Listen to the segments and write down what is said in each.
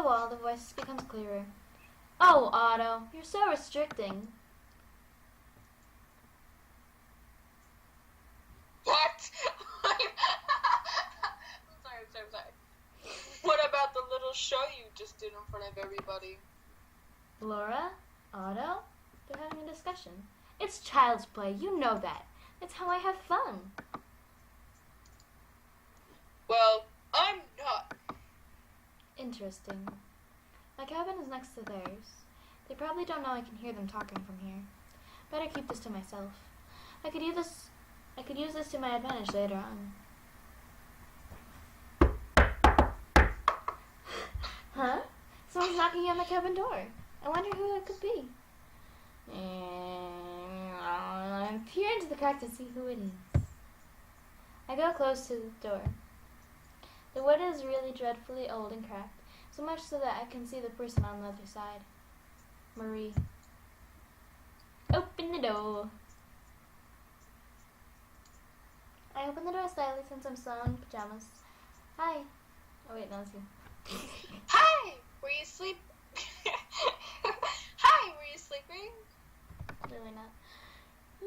the wall, the voice becomes clearer. Oh, Otto, you're so restricting. What? I'm sorry. What about the little show you just did in front of everybody? Laura? Otto? They're having a discussion. It's child's play, you know that. It's how I have fun. Well, I'm not. Interesting. My cabin is next to theirs. They probably don't know I can hear them talking from here. Better keep this to myself. I could use this to my advantage later on. Huh? Someone's knocking on the cabin door. I wonder who it could be. I peer into the crack to see who it is. I go close to the door. The wood is really dreadfully old and cracked, so much so that I can see the person on the other side. Marie. Open the door. I open the door slightly since I'm still in pajamas. Hi. Oh wait, no, it's you. Hi! Were you sleep? Hi, were you sleeping? Really not.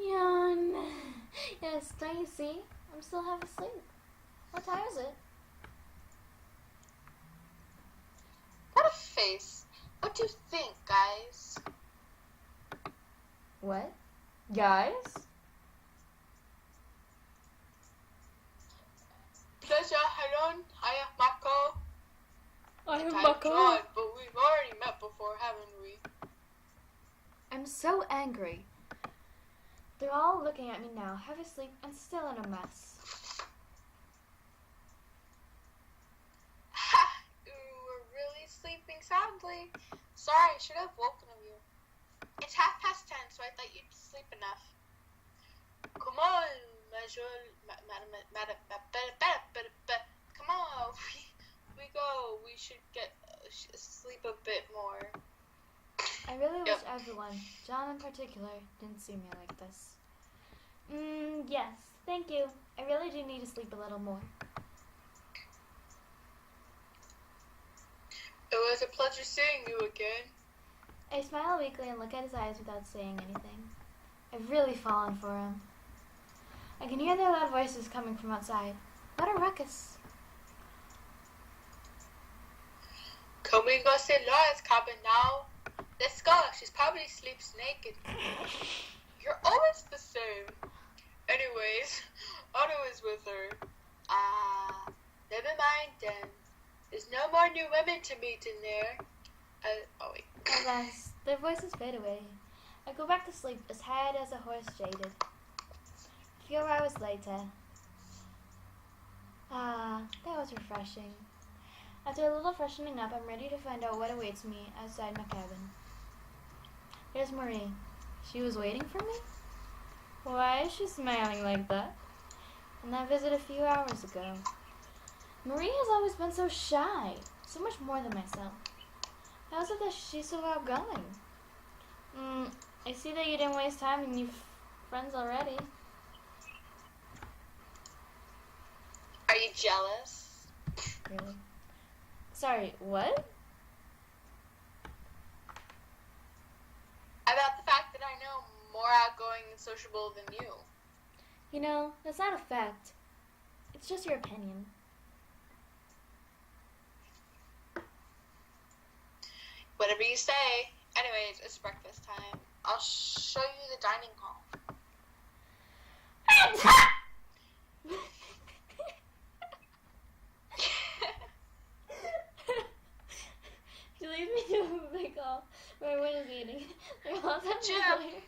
Yawn. Yes, don't you see? I'm still half asleep. What time is it? What a face. What do you think, guys? What? Guys? Pleasure, Helen. Hiya, Mako. I'm John, but we've already met before, haven't we? I'm so angry. They're all looking at me now, half asleep and still in a mess. Ha! You were really sleeping soundly. Sorry, I should have woken you. It's 10:30, so I thought you'd sleep enough. Come on, come on. We go. We should sleep a bit more. I really wish everyone, John in particular, didn't see me like this. Yes, thank you. I really do need to sleep a little more. It was a pleasure seeing you again. I smile weakly and look at his eyes without saying anything. I've really fallen for him. I can hear their loud voices coming from outside. What a ruckus. Can we go see Laura's cabin now? Let's go. She probably sleeps naked. You're always the same. Anyways, Otto is with her. Never mind then. There's no more new women to meet in there. Oh wait. Alas, their voices fade away. I go back to sleep as tired as a horse jaded. A few hours later. That was refreshing. After a little freshening up, I'm ready to find out what awaits me outside my cabin. There's Marie. She was waiting for me? Why is she smiling like that? On that visit a few hours ago. Marie has always been so shy, so much more than myself. How is it that she's so outgoing? I see that you didn't waste time and you've friends already. Are you jealous? Really? Sorry, what? About the fact that I know more outgoing and sociable than you. You know, that's not a fact. It's just your opinion. Whatever you say. Anyways, it's breakfast time. I'll show you the dining hall. She leaves me to a big hall where everyone is eating. They're all Jim,